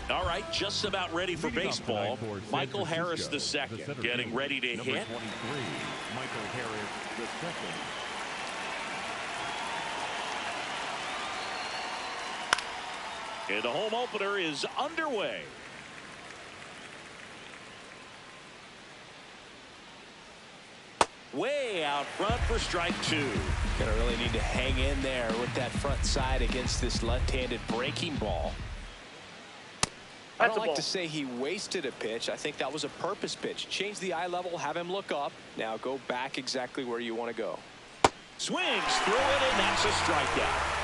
All right, just about ready for baseball. Michael Harris the second, getting ready to hit. Number 23, Michael Harris the second. And the home opener is underway. Way out front for strike two. Gonna really need to hang in there with that front side against this left-handed breaking ball. I don't like to say he wasted a pitch. I think that was a purpose pitch. Change the eye level, have him look up. Now go back exactly where you want to go. Swings through it, and that's a strikeout.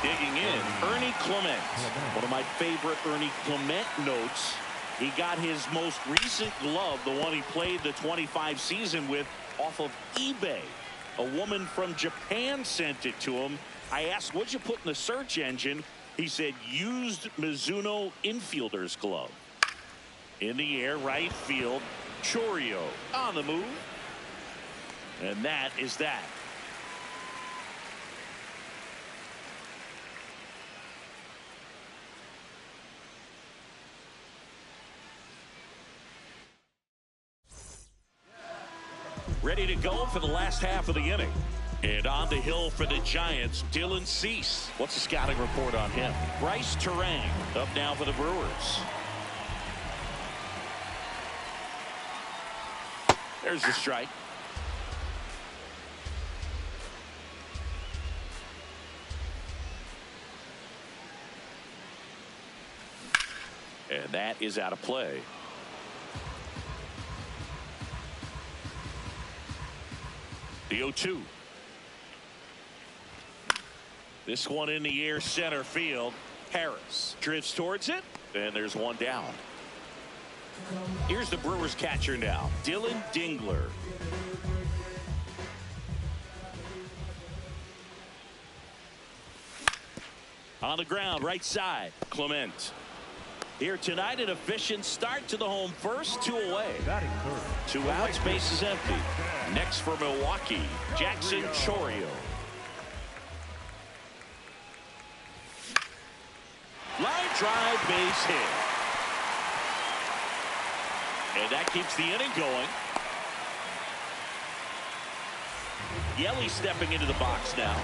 Digging in, Ernie Clement. One of my favorite Ernie Clement notes. He got his most recent glove, the one he played the 25 season with, off of eBay. A woman from Japan sent it to him. I asked, what'd you put in the search engine? He said, used Mizuno infielder's glove. In the air, right field. Chourio on the move. And that is that. Ready to go for the last half of the inning. And on the hill for the Giants, Dylan Cease. What's the scouting report on him? Bryce Terang up now for the Brewers. There's the strike. And that is out of play. The 0-2. This one in the air, center field. Harris drifts towards it, and there's one down. Here's the Brewers catcher now, Dylan Dingler. On the ground, right side, Clement. Here tonight, an efficient start to the home first, 2 away. 2 outs, base is empty. Next for Milwaukee, Jackson Chourio. Line drive, base hit. And that keeps the inning going. Yelly stepping into the box now.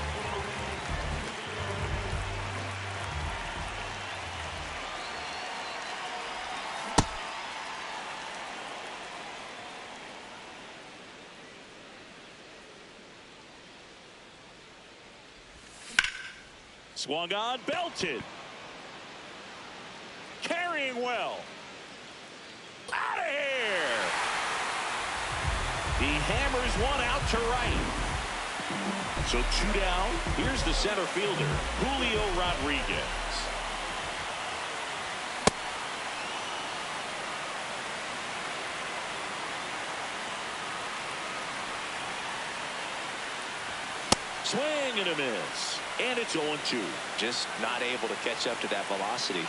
Swung on, belted. Carrying well. Out of here. He hammers one out to right. So 2 down. Here's the center fielder, Julio Rodriguez. Swing and a miss. And it's 0-2. Just not able to catch up to that velocity.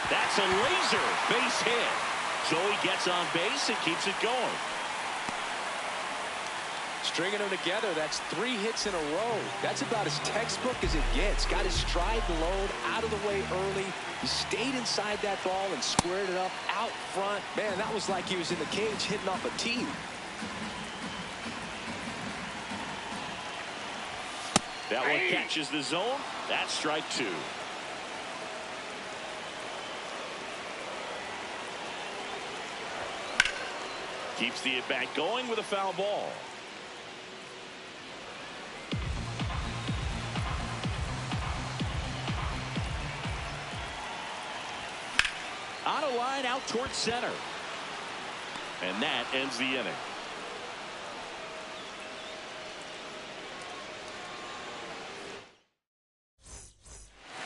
That's a laser base hit. So he gets on base and keeps it going. Stringing them together, that's 3 hits in a row. That's about as textbook as it gets. Got his stride load out of the way early. He stayed inside that ball and squared it up out front. Man, that was like he was in the cage hitting off a tee. That one catches the zone. That's strike 2. Keeps the at-bat going with a foul ball. On a line out towards center. And that ends the inning.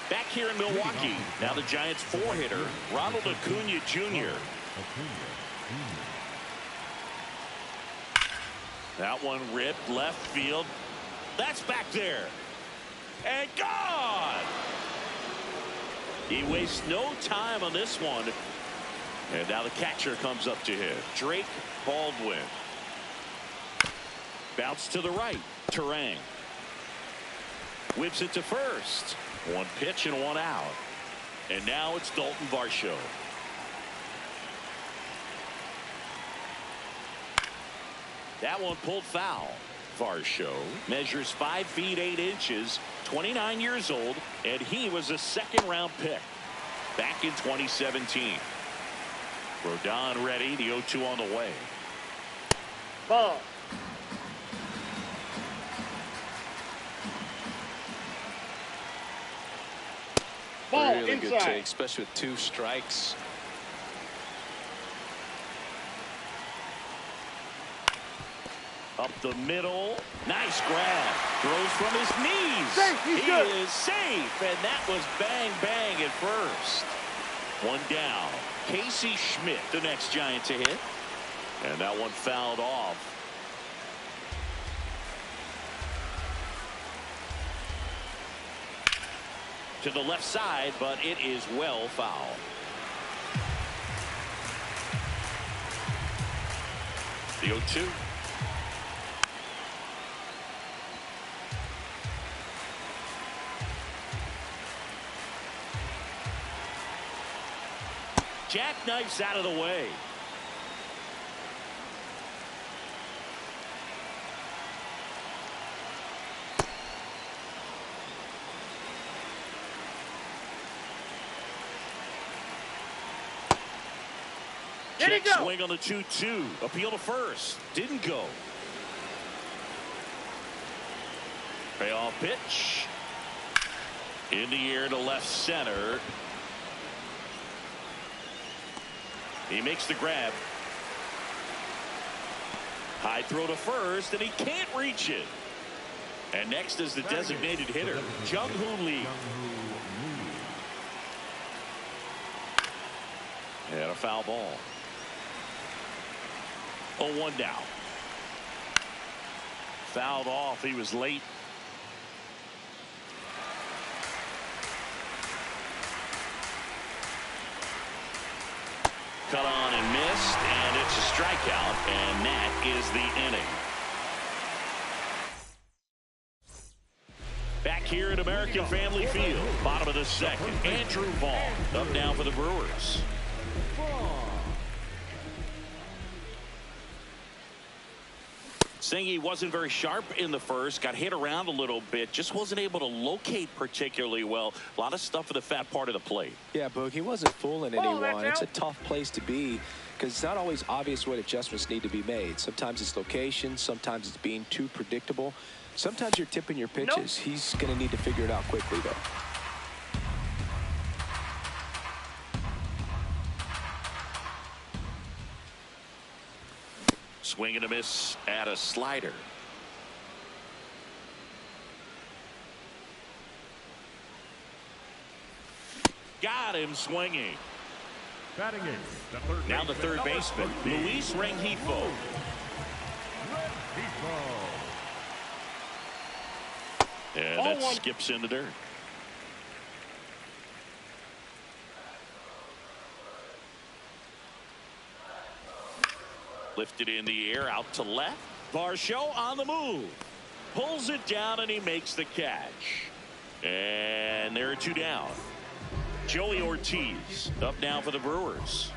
Back here in Milwaukee, now the Giants 4-hitter, Ronald Acuna Jr. That one ripped left field. That's back there. And gone! He wastes no time on this one. And now the catcher comes up to him, Drake Baldwin. Bounce to the right, Terang. Whips it to first. One pitch and one out. And now it's Dalton Varsho. That one pulled foul. Varsho measures 5 feet 8 inches, 29 years old, and he was a second-round pick back in 2017. Rodon ready. The 0-2 on the way. Ball. Ball really inside. Good take, especially with 2 strikes. Up the middle. Nice grab. Throws from his knees. Safe. He's he good. is safe. And that was bang, bang at first. One down. Casey Schmidt, the next Giant to hit. And that one fouled off. To the left side, but it is well fouled. The 0-2. Jackknifes out of the way. Did it go? Swing on the 2-2. Appeal to first. Didn't go. Payoff pitch. In the air to left center. He makes the grab. High throw to first, and he can't reach it. And next is the designated hitter, Jung-Hoo Lee. And a foul ball. 0-1 now. Fouled off. He was late. Cut on and missed, and it's a strikeout, and that is the inning. Back here at American Family Field, bottom of the second, Andrew Vaughn up now for the Brewers. Saying he wasn't very sharp in the first, got hit around a little bit, just wasn't able to locate particularly well. A lot of stuff for the fat part of the plate. Yeah, Boog, he wasn't fooling anyone. It's a tough place to be because it's not always obvious what adjustments need to be made. Sometimes it's location, sometimes it's being too predictable. Sometimes you're tipping your pitches. Nope. He's going to need to figure it out quickly, though. Swing and a miss at a slider. Got him swinging. Batting eighth, now the third baseman, Luis Rengifo. And that skips in the dirt. Lifted in the air out to left. Varsho on the move. Pulls it down and he makes the catch. And there are 2 down. Joey Ortiz up now for the Brewers.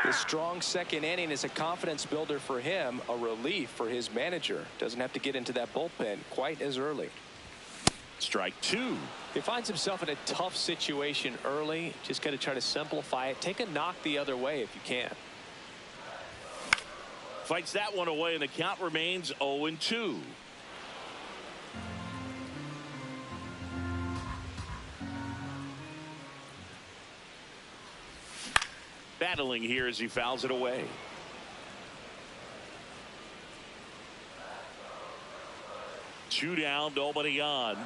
The strong second inning is a confidence builder for him, a relief for his manager. Doesn't have to get into that bullpen quite as early. Strike 2. He finds himself in a tough situation early. Just got to try to simplify it. Take a knock the other way if you can. Fights that one away, and the count remains 0-2. Battling here as he fouls it away. Two down, nobody on.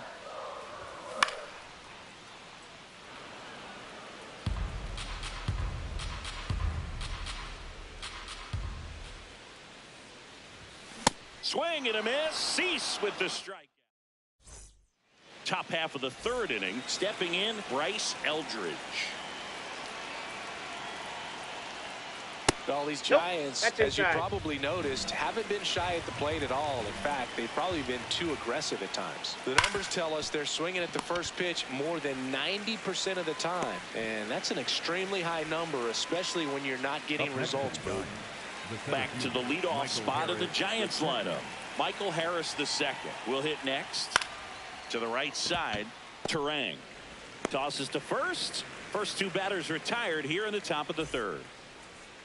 Swing and a miss. Cease with the strike. Top half of the third inning. Stepping in, Bryce Eldridge. All these Giants, That's as you inside. probably noticed, haven't been shy at the plate at all. In fact, they've probably been too aggressive at times. The numbers tell us they're swinging at the first pitch more than 90% of the time. And that's an extremely high number, especially when you're not getting results, Bert. Back to the leadoff spot of the Giants lineup. Michael Harris the second will hit next. To the right side, Terang tosses to first. First two batters retired here in the top of the third.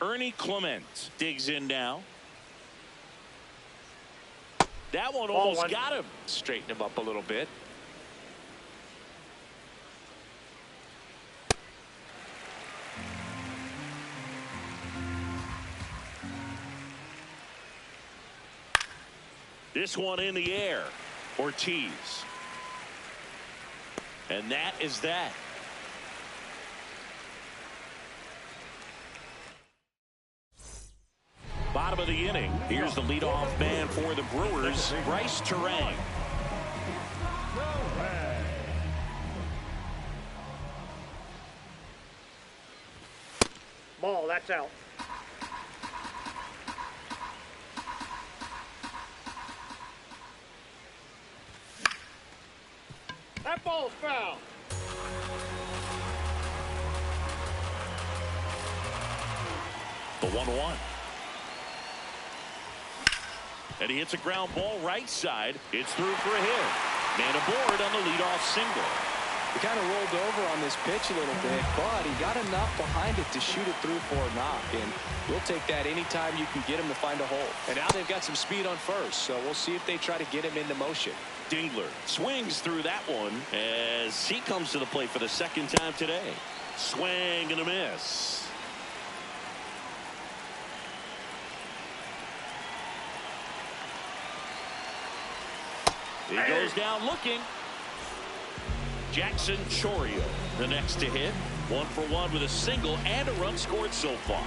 Ernie Clement digs in now. That one almost got him. Straighten him up a little bit. This one in the air. Ortiz. And that is that. Bottom of the inning. Here's the leadoff man for the Brewers, Bryce Terang. Ball, that's out. That ball's foul. The 1-1. And he hits a ground ball right side. It's through for a hit. Man aboard on the leadoff single. He kind of rolled over on this pitch a little bit, but he got enough behind it to shoot it through for a knock. And we'll take that anytime you can get him to find a hole. And now they've got some speed on first, so we'll see if they try to get him into motion. Dingler swings through that one as he comes to the plate for the second time today. Swing and a miss. He goes down looking. Jackson Chourio, the next to hit. 1 for 1 with a single and a run scored so far.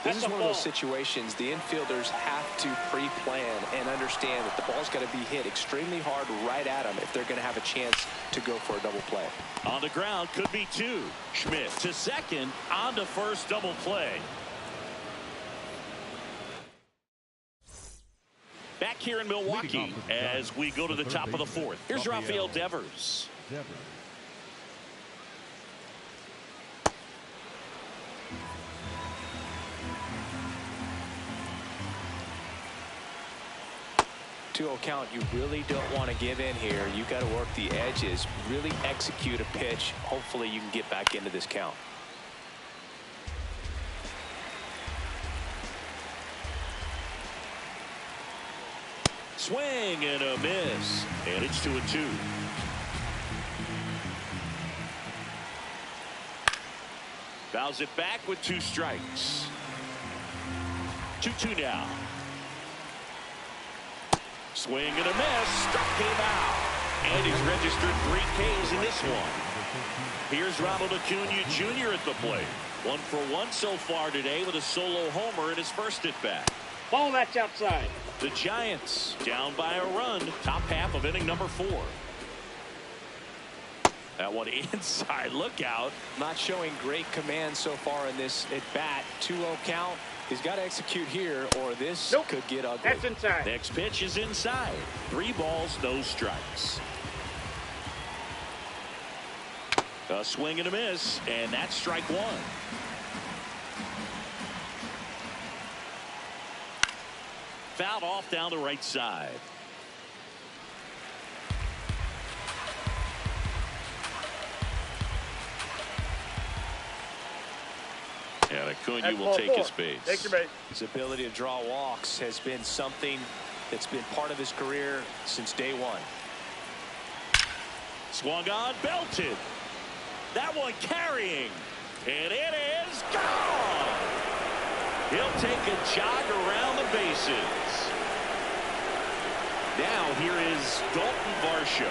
This is one of those situations the infielders have to pre-plan and understand that the ball's got to be hit extremely hard right at them if they're going to have a chance to go for a double play. On the ground, could be two. Schmidt to second, on to first, double play. Back here in Milwaukee as we go to the top of the fourth. Here's Rafael Devers. 2-0 count. You really don't want to give in here. You got to work the edges, really execute a pitch. Hopefully you can get back into this count. Swing and a miss, and it's 2-2. Fouls it back with 2 strikes. 2-2 now. Swing and a miss. Struck him out. And he's registered 3 Ks in this one. Here's Ronald Acuna Jr. at the plate. 1 for 1 so far today with a solo homer in his first at bat. Ball, that's outside. The Giants down by a run. Top half of inning number 4. That one inside. Look out. Not showing great command so far in this at bat. 2-0 count. He's got to execute here or this could get ugly. That's inside. Next pitch is inside. 3 balls, no strikes. A swing and a miss, and that's strike 1. Fouled off down the right side. And Acuna will take his base. Take your base. His ability to draw walks has been something that's been part of his career since day 1. Swung on, belted. That one carrying. And it is gone. He'll take a jog around the bases. Now here is Dalton Varsho.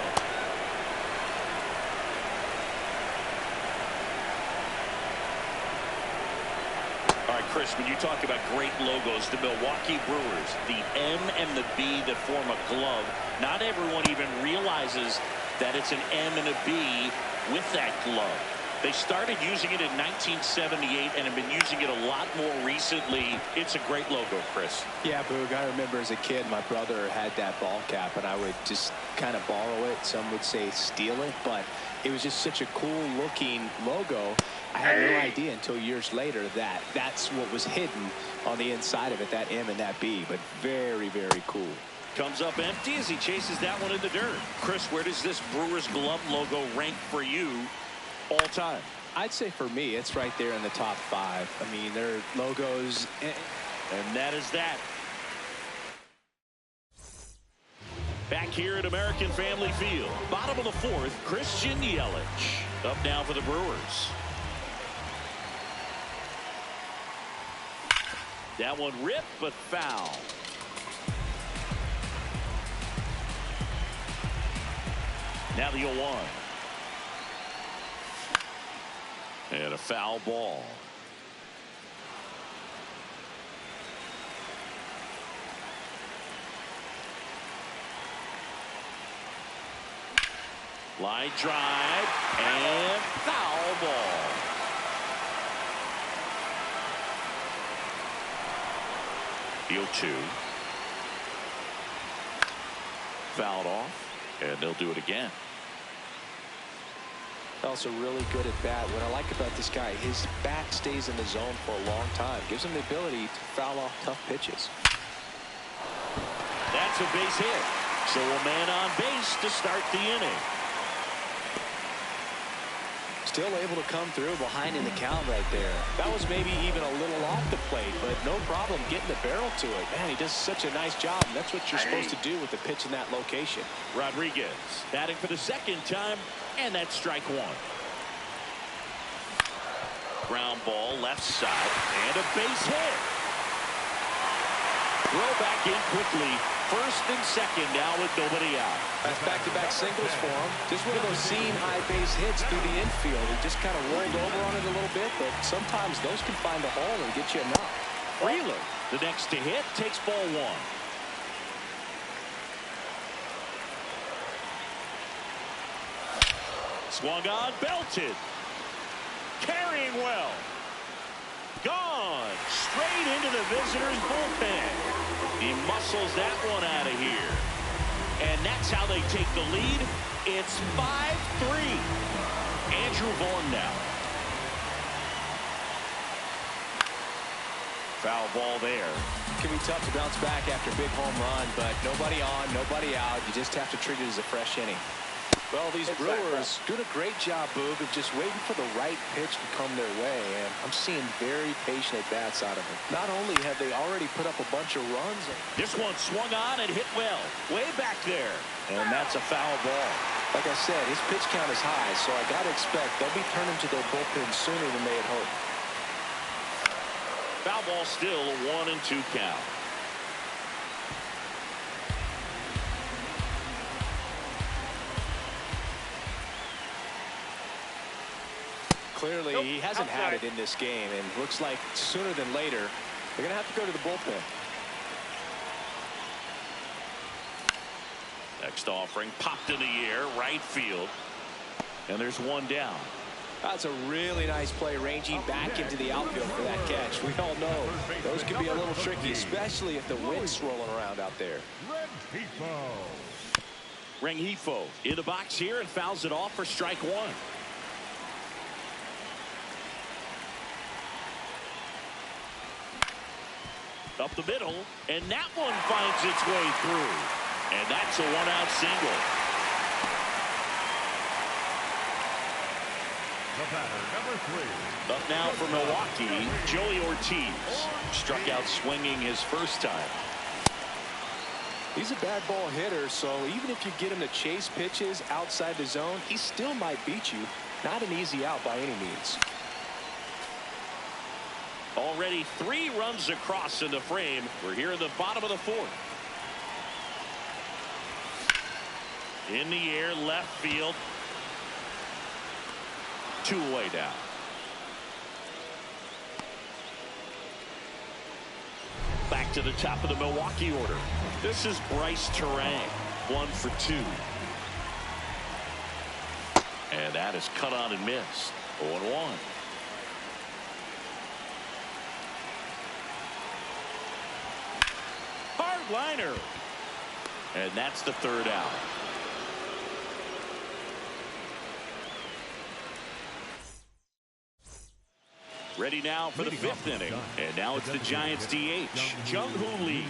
All right, Chris, when you talk about great logos, the Milwaukee Brewers, the M and the B that form a glove, not everyone even realizes that it's an M and a B with that glove. They started using it in 1978 and have been using it a lot more recently. It's a great logo, Chris. Yeah, Boog, I remember as a kid, my brother had that ball cap, and I would just kind of borrow it. Some would say steal it, but it was just such a cool-looking logo. I had no idea until years later that that's what was hidden on the inside of it, that M and that B, but very, very cool. Comes up empty as he chases that one in the dirt. Chris, where does this Brewers glove logo rank for you all time? I'd say for me, it's right there in the top 5. I mean, their logos. And that is that. Back here at American Family Field, bottom of the 4th, Christian Yelich up now for the Brewers. That one ripped, but foul. Now the 0-1. And a foul ball. Line drive and foul ball. The 0-2. Fouled off, and they'll do it again. Also really good at bat. What I like about this guy, his bat stays in the zone for a long time. Gives him the ability to foul off tough pitches. That's a base hit. So a man on base to start the inning. Still able to come through behind in the count right there. That was maybe even a little off the plate, but no problem getting the barrel to it. Man, he does such a nice job, and that's what you're supposed to do with the pitch in that location. Rodriguez batting for the second time, and that's strike 1. Ground ball left side, and a base hit. Throw back in quickly. First and second now with nobody out. That's back-to-back singles for him. Just one of those seam high base hits through the infield. He just kind of rolled over on it a little bit, but sometimes those can find a hole and get you a knock. Freeland, the next to hit, takes ball 1. Swung on, belted. Carrying well. Gone. Straight into the visitor's bullpen. He muscles that one out of here. And that's how they take the lead. It's 5-3. Andrew Vaughn now. Foul ball there. Can be tough to bounce back after a big home run, but nobody on, nobody out. You just have to treat it as a fresh inning. Well, these Brewers doing a great job, Boog, of just waiting for the right pitch to come their way, and I'm seeing very patient at-bats out of them. Not only have they already put up a bunch of runs. This one swung on and hit well. Way back there. And that's a foul ball. Like I said, his pitch count is high, so I got to expect they'll be turning to their bullpen sooner than they had hoped. Foul ball still a 1-2 count. Clearly, he hasn't had it in this game, and looks like sooner than later, they're going to have to go to the bullpen. Next offering popped in the air, right field. And there's one down. That's a really nice play, ranging back into the outfield for that catch. We all know those can be a little tricky, especially if the wind's swirling around out there. Rengifo in the box here and fouls it off for strike 1. Up the middle, and that one finds its way through. And that's a 1-out single. The batter, number 3. Up now for Milwaukee, Joey Ortiz. Struck out swinging his first time. He's a bad ball hitter, so even if you get him to chase pitches outside the zone, he still might beat you. Not an easy out by any means. Already 3 runs across in the frame. We're here in the bottom of the 4th. In the air, left field. 2 away now. Back to the top of the Milwaukee order. This is Bryce Terang, 1 for 2. And that is cut on and missed. 0-1. Hard liner. And that's the third out. Ready now for the fifth inning. And now it's the Giants DH, Jung-Hoo Lee.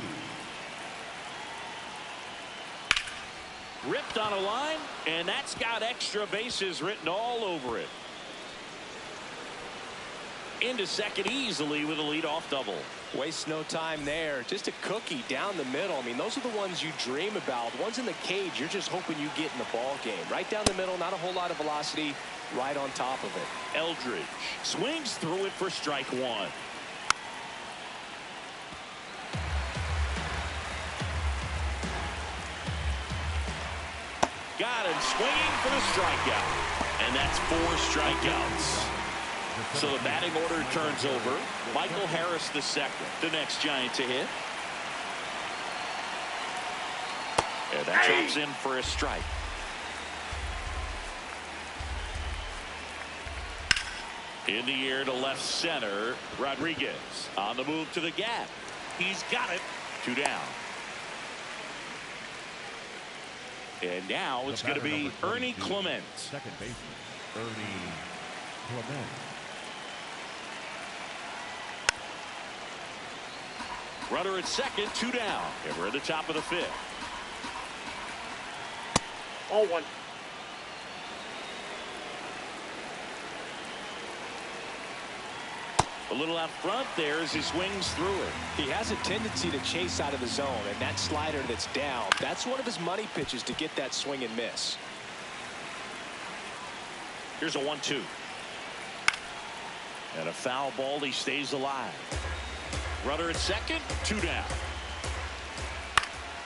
Ripped on a line, and that's got extra bases written all over it. Into second easily with a leadoff double. Waste no time there. Just a cookie down the middle. I mean, those are the ones you dream about. Ones in the cage, you're just hoping you get in the ball game. Right down the middle, not a whole lot of velocity, right on top of it. Eldridge swings through it for strike one. Got him swinging for the strikeout. And that's 4 strikeouts. So the batting order turns over. Michael Harris the second, the next Giant to hit. And that drops in for a strike. In the air to left center, Rodriguez on the move to the gap. He's got it. 2 down. And now it's going to be Ernie Clement. Second baseman, Ernie Clement. Runner at second, 2 down. And we're at the top of the 5th. 0-1. A little out front there as he swings through it. He has a tendency to chase out of the zone, and that slider that's down, that's one of his money pitches to get that swing and miss. Here's a 1-2. And a foul ball. He stays alive. Runner at second, 2 down.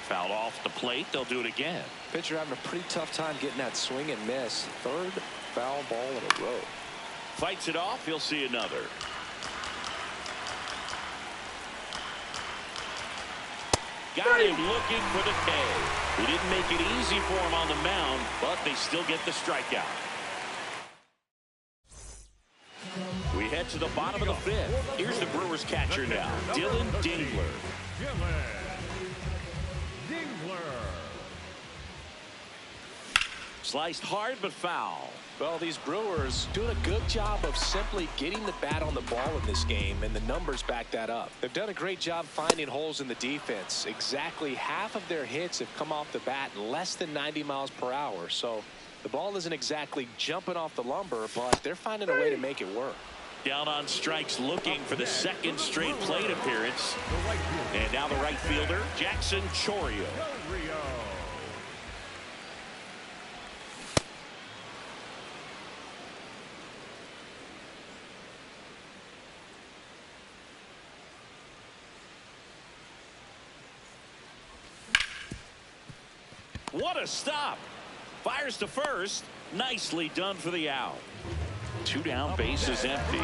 Fouled off the plate. They'll do it again. Pitcher having a pretty tough time getting that swing and miss. 3rd foul ball in a row. Fights it off. He'll see another. Got him looking for the K. He didn't make it easy for him on the mound, but they still get the strikeout. We head to the bottom of the 5th. Here's the Brewers catcher now, Dylan Dingler. Sliced hard but foul. Well, these Brewers doing a good job of simply getting the bat on the ball in this game, and the numbers back that up. They've done a great job finding holes in the defense. Exactly half of their hits have come off the bat in less than 90 miles per hour. So the ball isn't exactly jumping off the lumber, but they're finding a way to make it work. Down on strikes, looking for the 2nd straight plate appearance. And now the right fielder, Jackson Chourio. What a stop. Fires to first. Nicely done for the out. 2 down, base is empty.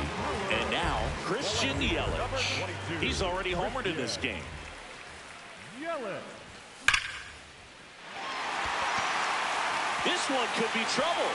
And now Christian Yelich. He's already homered in this game. This one could be trouble.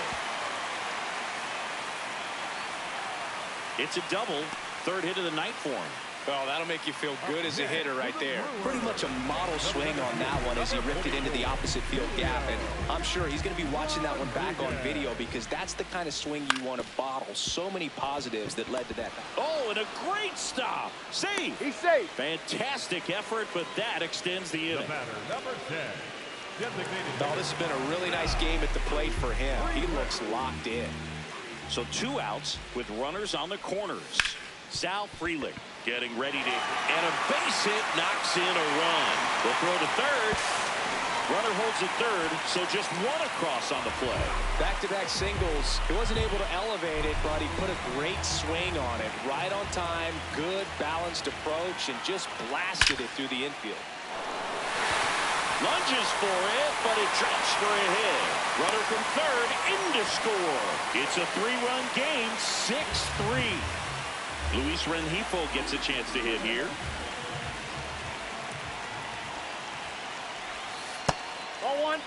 It's a double. 3rd hit of the night for him. Well, that'll make you feel good as a hitter right there. Pretty much a model swing on that one as he ripped it into the opposite field gap. And I'm sure he's going to be watching that one back on video, because that's the kind of swing you want to bottle. So many positives that led to that. Oh, and a great stop. Safe. He's safe. Fantastic effort, but that extends the inning. Number 10. Oh, this has been a really nice game at the plate for him. He looks locked in. So 2 outs with runners on the corners. Sal Frelick getting ready to, and a base hit knocks in a run. They'll throw to third. Runner holds at third, so just 1 across on the play. Back-to-back singles. He wasn't able to elevate it, but he put a great swing on it. Right on time, good balanced approach, and just blasted it through the infield. Lunges for it, but it drops for a hit. Runner from third in to score. It's a 3-run game, 6-3. Luis Rengifo gets a chance to hit here. 0-1.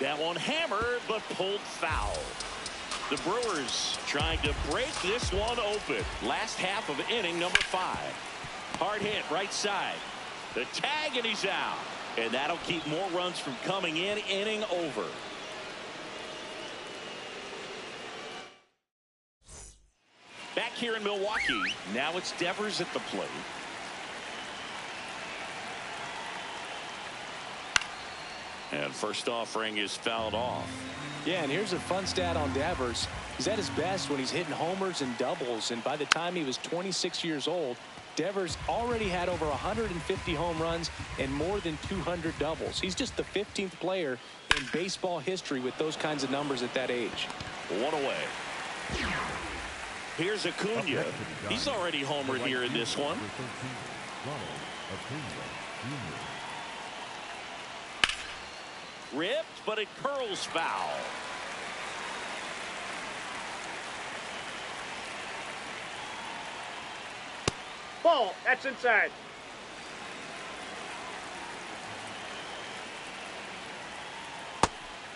That one hammered, but pulled foul. The Brewers trying to break this one open. Last half of inning number 5. Hard hit right side. The tag, and he's out. And that'll keep more runs from coming in. Inning over. Back here in Milwaukee, now it's Devers at the plate. And first offering is fouled off. Yeah, and here's a fun stat on Devers. He's at his best when he's hitting homers and doubles, and by the time he was 26 years old, Devers already had over 150 home runs and more than 200 doubles. He's just the 15th player in baseball history with those kinds of numbers at that age. One away. Here's Acuna. He's already homered here in this one. Ripped, but it curls foul. Ball. That's inside.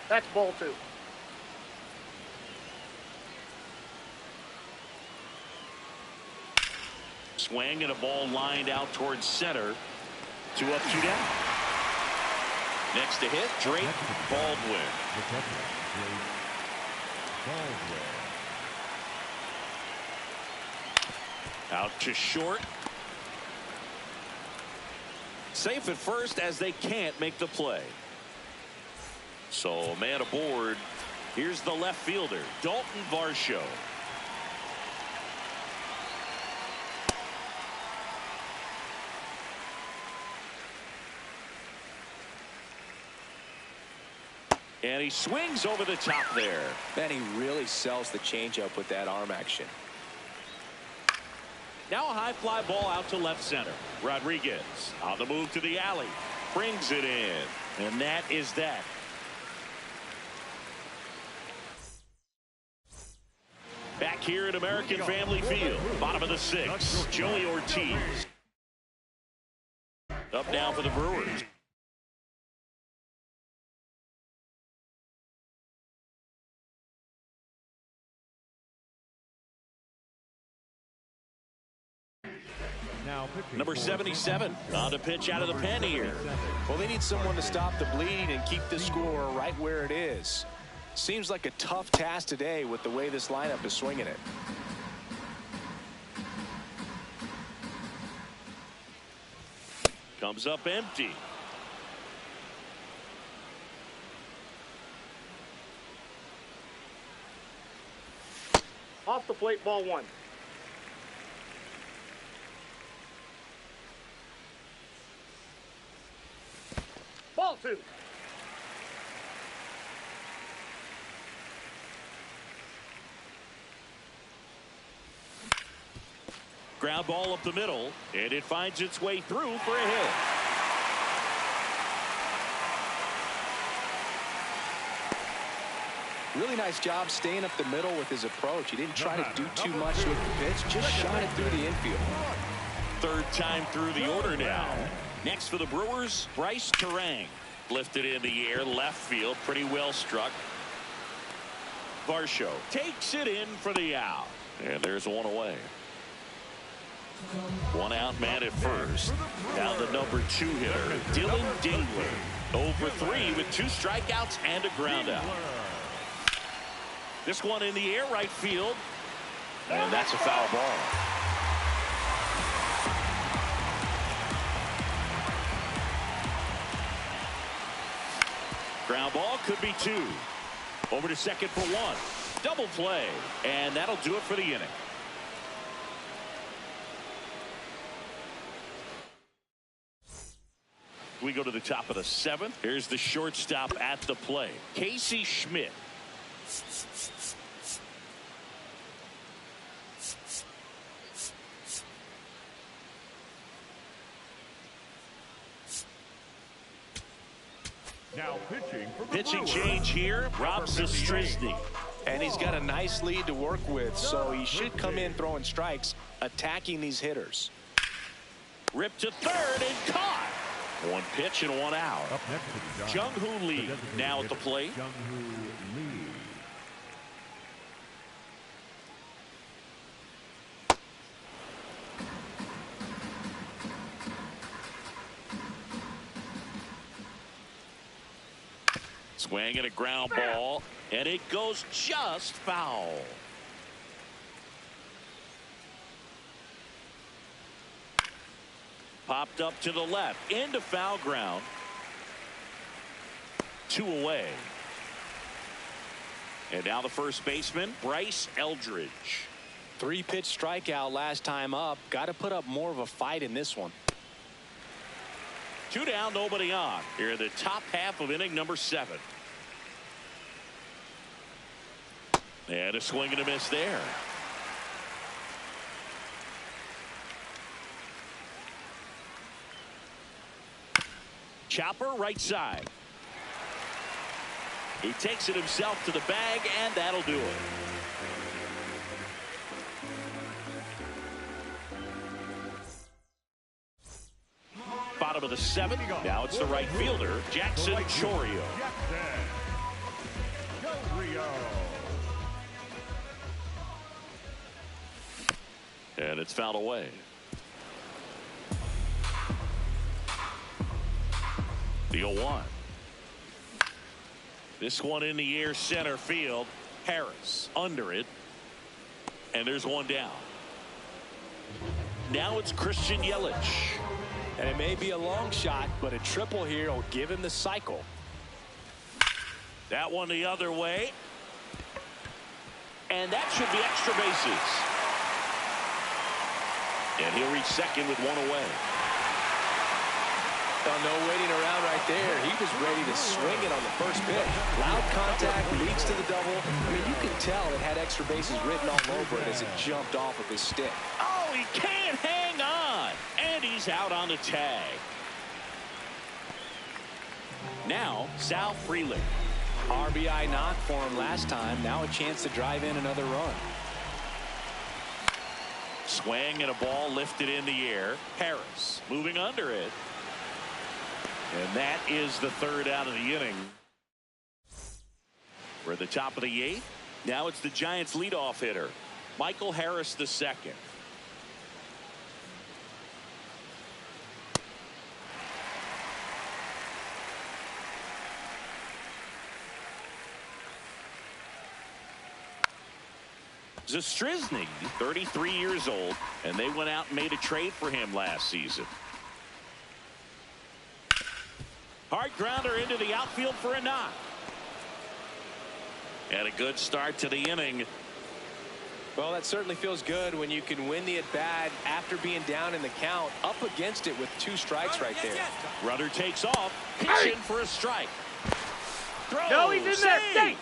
That's ball 2. Swing and a ball lined out towards center. 2 up, 2 down. Next to hit, Drake Baldwin. Out to short. Safe at first as they can't make the play. So man aboard. Here's the left fielder, Dalton Varsho. And he swings over the top there. Man, he really sells the changeup with that arm action. Now a high fly ball out to left center. Rodriguez on the move to the alley. Brings it in. And that is that. Back here at American Family Field. Bottom of the 6th. Joey Ortiz. Up now for the Brewers. Number 77 on the pitch out of the pen here. Well, they need someone to stop the bleed and keep the score right where it is. Seems like a tough task today with the way this lineup is swinging it. Comes up empty. Off the plate, ball 1. Ball 2. Ground ball up the middle, and it finds its way through for a hit. Really nice job staying up the middle with his approach. He didn't try to do too much with the pitch, just shot it through the infield. Third time through the order now. Next for the Brewers, Bryce Terang. Lifted in the air, left field, pretty well struck. Varsho takes it in for the out. And there's one away. One out man at first. Now the number 2 hitter, Dylan Dingler. 0 for 3 with 2 strikeouts and a ground out. This one in the air, right field. And that's a foul ball. Ground ball could be 2. Over to second for 1. Double play. And that'll do it for the inning. We go to the top of the 7th. Here's the shortstop at the plate, Casey Schmidt. Now pitching for the Pitching Brewers, change here, Rob Zastryzny. And he's got a nice lead to work with, so he should come in throwing strikes, attacking these hitters. Ripped to third and caught. One pitch and one out. Up next to the Giants, Jung-Hoo Lee now at the plate. Jung-Hoo Lee. Swing and a ground ball, and it goes just foul. Popped up to the left, into foul ground. 2 away. And now the first baseman, Bryce Eldridge. 3-pitch strikeout last time up. Got to put up more of a fight in this one. 2 down, nobody on. Here in the top half of inning number 7. And a swing and a miss there. Chopper right side. He takes it himself to the bag, and that'll do it. Bottom of the 7th. Now it's the right fielder, Jackson Chourio. And it's fouled away. The 0-1. This one in the air, center field. Harris under it. And there's one down. Now it's Christian Yelich. And it may be a long shot, but a triple here will give him the cycle. That one the other way. And that should be extra bases. And he'll reach second with 1 away. Well, no waiting around right there. He was ready to swing it on the first pitch. Loud contact leads to the double. I mean, you can tell it had extra bases written all over it as it jumped off of his stick. Oh, he can't hang on. And he's out on the tag. Now, Sal Frelick. RBI knock for him last time. Now a chance to drive in another run. Swing and a ball lifted in the air. Harris moving under it. And that is the 3rd out of the inning. We're at the top of the 8th. Now it's the Giants leadoff hitter, Michael Harris II. Zastryzny, 33 years old, and they went out and made a trade for him last season. Hard grounder into the outfield for a knock. And a good start to the inning. Well, that certainly feels good when you can win the at-bat after being down in the count, up against it with 2 strikes right there. Runner takes off, pitch in for a strike. Throw, No, he's in there, safe.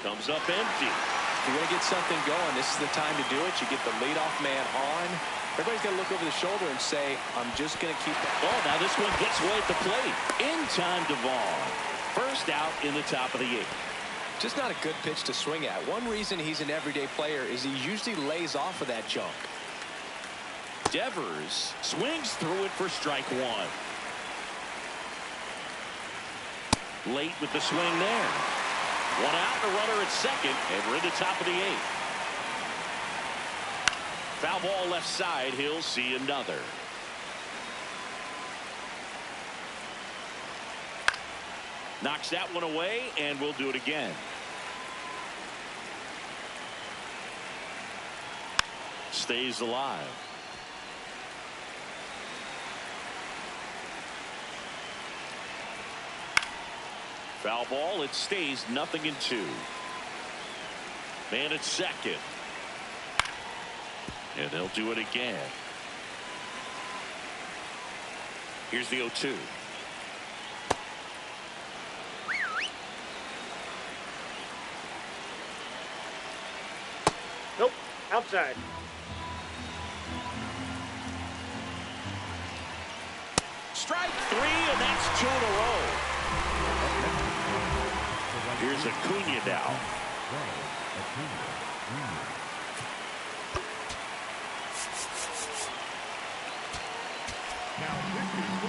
Comes up empty. If you're going to get something going, this is the time to do it. You get the leadoff man on. Everybody's going to look over the shoulder and say, I'm just going to keep it. Oh, now this one gets way at the plate. In time to Vaughn. First out in the top of the 8th. Just not a good pitch to swing at. One reason he's an everyday player is he usually lays off of that junk. Devers swings through it for strike 1. Late with the swing there. 1 out, the runner at second, and we're in the top of the 8th. Foul ball left side, he'll see another. Knocks that one away, and we'll do it again. Stays alive. Foul ball, it stays 0-2. Man at second. And they'll do it again. Here's the 0-2. Nope, outside. Strike 3, and that's 2 in a row. Here's Acuna now.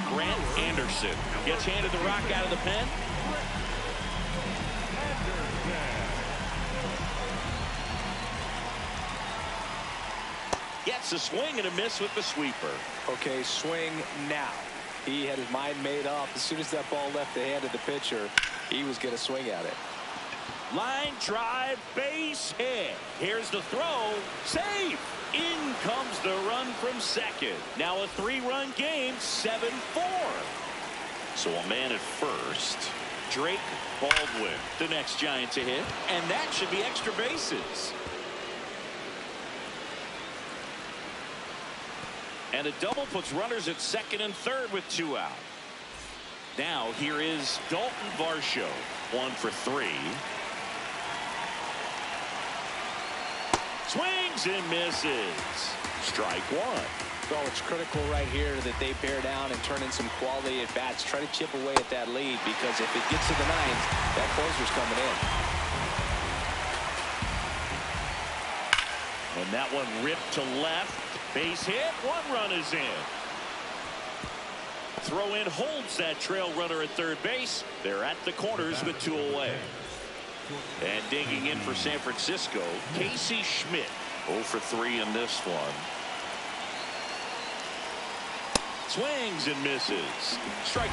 Grant Anderson gets handed the rock out of the pen. Gets a swing and a miss with the sweeper. Okay, swing now. He had his mind made up. As soon as that ball left the hand of the pitcher, he was going to swing at it. Line drive, base hit. Here's the throw. Safe. In comes the run from second. Now a 3-run game, 7-4. So a man at first. Drake Baldwin, the next Giant to hit. And that should be extra bases. And a double puts runners at second and third with 2 out. Now here is Dalton Varsho, 1 for 3. Swings and misses. Strike 1. Well, it's critical right here that they bear down and turn in some quality at bats. Try to chip away at that lead, because if it gets to the 9th, that closer's coming in. And that one ripped to left. Base hit. 1 run is in. Throw in holds that trail runner at third base. They're at the corners with 2 away. And digging in for San Francisco, Casey Schmidt. 0 for 3 in this one. Swings and misses. Strike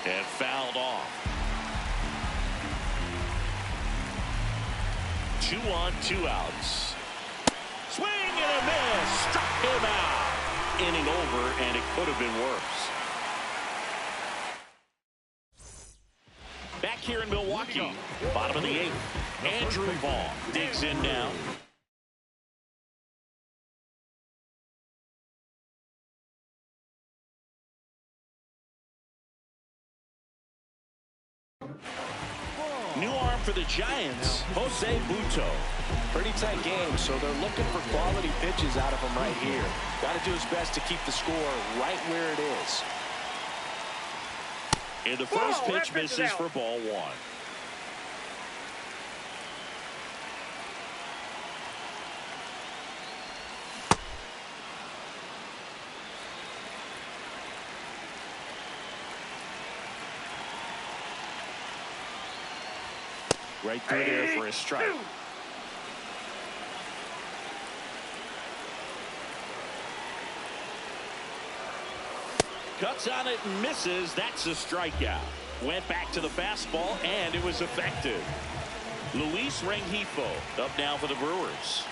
1. And fouled off. 2 on, 2 outs. Swing and a miss. Struck him out. Inning over, and it could have been worse. Back here in Milwaukee, bottom of the 8th. Andrew Vaughn digs in now. New arm for the Giants, Jose Buto. Pretty tight game, so they're looking for quality pitches out of him right here. Got to do his best to keep the score right where it is. And the first pitch misses for ball 1. Right through there for a strike. Cuts on it and misses. That's a strikeout. Went back to the fastball, and it was effective. Luis Rengifo up now for the Brewers.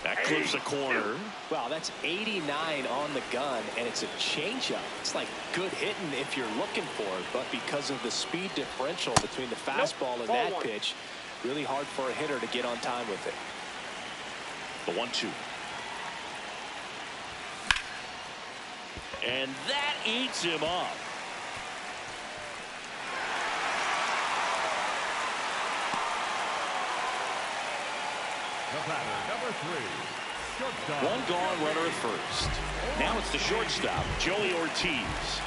That clips the corner. Wow, that's 89 on the gun, and it's a changeup. It's like good hitting if you're looking for it, but because of the speed differential between the fastball and that pitch, really hard for a hitter to get on time with it. The 1-2. And that eats him up. The batter, number 3. Shortstop. 1 gone, runner at first. Now it's the shortstop, Joey Ortiz.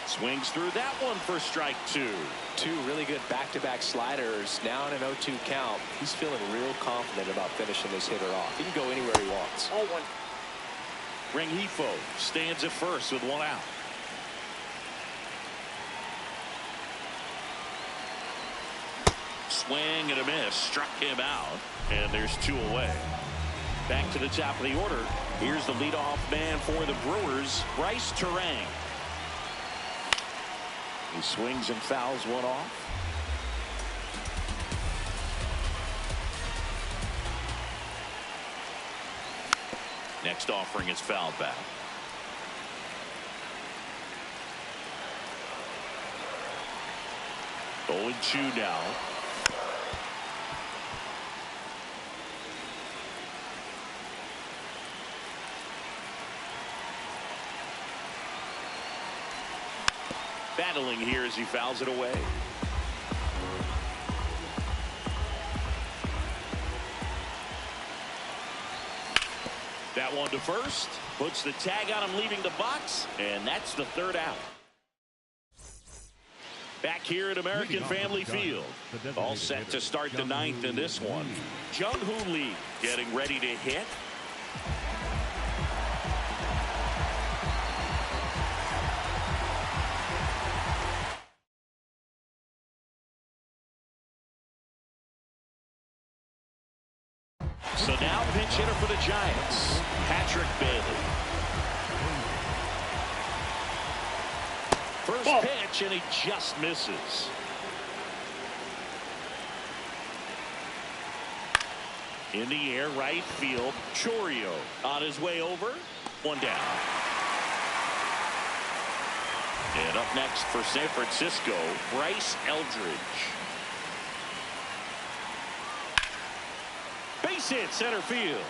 Swings through that one for strike 2. 2 really good back-to-back sliders. Now in an 0-2 count. He's feeling real confident about finishing this hitter off. He can go anywhere he wants. 0-1. Rengifo stands at first with 1 out. Swing and a miss. Struck him out. And there's 2 away. Back to the top of the order. Here's the leadoff man for the Brewers, Bryce Terang. He swings and fouls 1 off. Next offering is fouled back. Oh, 0-2 now. battling here as he fouls it away. That one to first. Puts the tag on him leaving the box. And that's the third out. Back here at American Family Field. All set to start the ninth in this one. Jung-Hoo Lee getting ready to hit. So now pinch hitter for the Giants, Patrick Bailey. First pitch, and he just misses. In the air, right field, Chourio on his way over. One down. And up next for San Francisco, Bryce Eldridge. Base hit center field.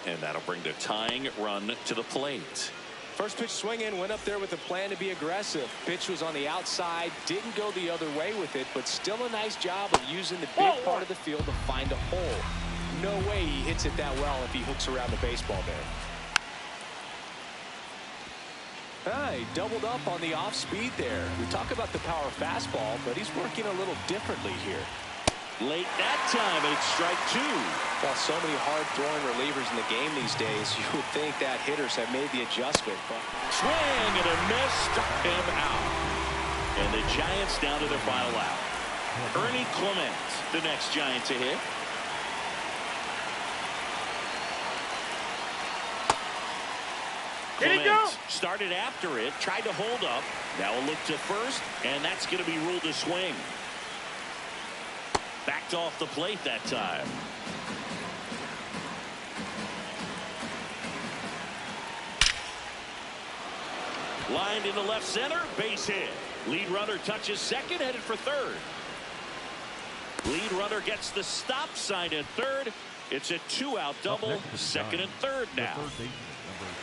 And that'll bring the tying run to the plate. First pitch swing in, went up there with a plan to be aggressive. Pitch was on the outside, didn't go the other way with it, but still a nice job of using the big part of the field to find a hole. No way he hits it that well if he hooks around the baseball there. He doubled up on the off speed there. We talk about the power fastball, but he's working a little differently here. Late that time, and it's strike two. Well, so many hard-throwing relievers in the game these days, you would think that hitters have made the adjustment. But swing and a miss, struck him out. And the Giants down to their final out. Ernie Clement, the next Giant to hit. Here he goes. Started after it, tried to hold up. Now a look to first, and that's going to be ruled a swing. Backed off the plate that time. Lined into left center, base hit. Lead runner touches second, headed for third. Lead runner gets the stop sign at third. It's a two-out double, second and third now.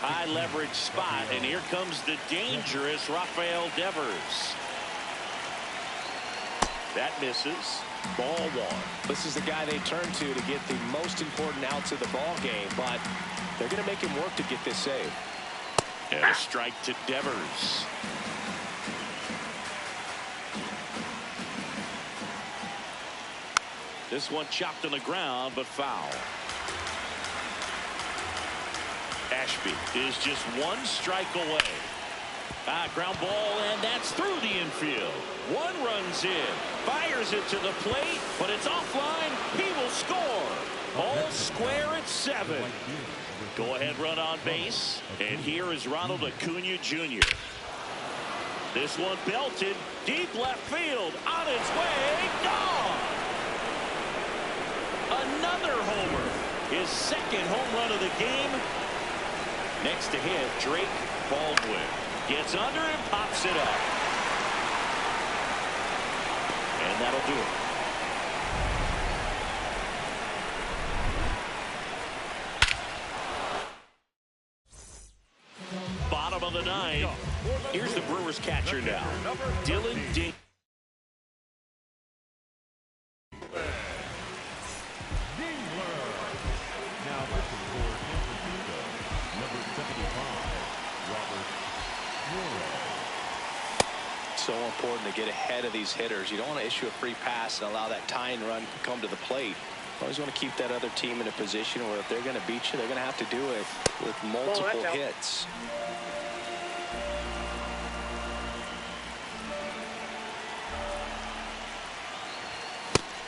High leverage spot, and here comes the dangerous Rafael Devers. That misses. Ball one. This is the guy they turn to get the most important outs of the ball game, but they're going to make him work to get this save. And a strike to Devers. This one chopped on the ground, but foul. Ashby is just one strike away. Ground ball, and that's through the infield. One runs in, fires it to the plate, but it's offline. He will score. All square at 7. Go ahead run on base, and here is Ronald Acuna Jr. This one belted deep left field, on its way, gone. Another homer, his second home run of the game. Next to hit, Drake Baldwin gets under and pops it up. And that'll do it. Bottom of the ninth. Here's the Brewers catcher now, Dylan Dink. So important to get ahead of these hitters. You don't want to issue a free pass and allow that tying run to come to the plate. You always want to keep that other team in a position where if they're going to beat you, they're going to have to do it with multiple hits.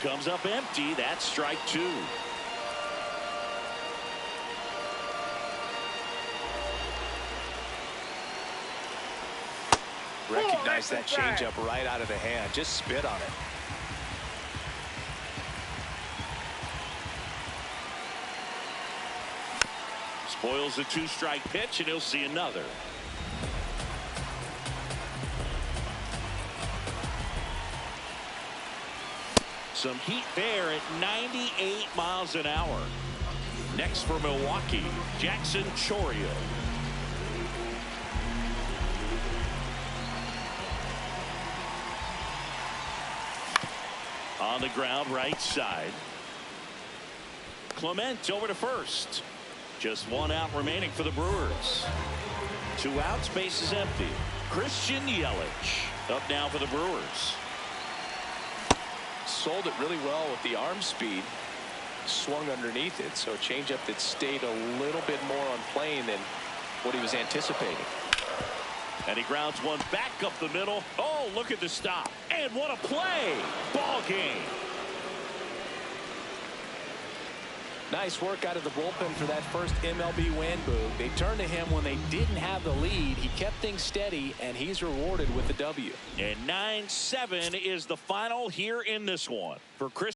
Comes up empty. That's strike two. Recognize that changeup right out of the hand. Just spit on it. Spoils a two-strike pitch, and he'll see another. Some heat there at 98 miles an hour. Next for Milwaukee, Jackson Chourio. On the ground, right side. Clement over to first. Just one out remaining for the Brewers. 2 outs, base is empty. Christian Yelich up now for the Brewers. Sold it really well with the arm speed. Swung underneath it, so a changeup that stayed a little bit more on plane than what he was anticipating. And he grounds one back up the middle. Oh, look at the stop. And what a play. Ball game. Nice work out of the bullpen for that first MLB win, Boog. They turned to him when they didn't have the lead. He kept things steady, and he's rewarded with the W. And 9-7 is the final here in this one. For Chris.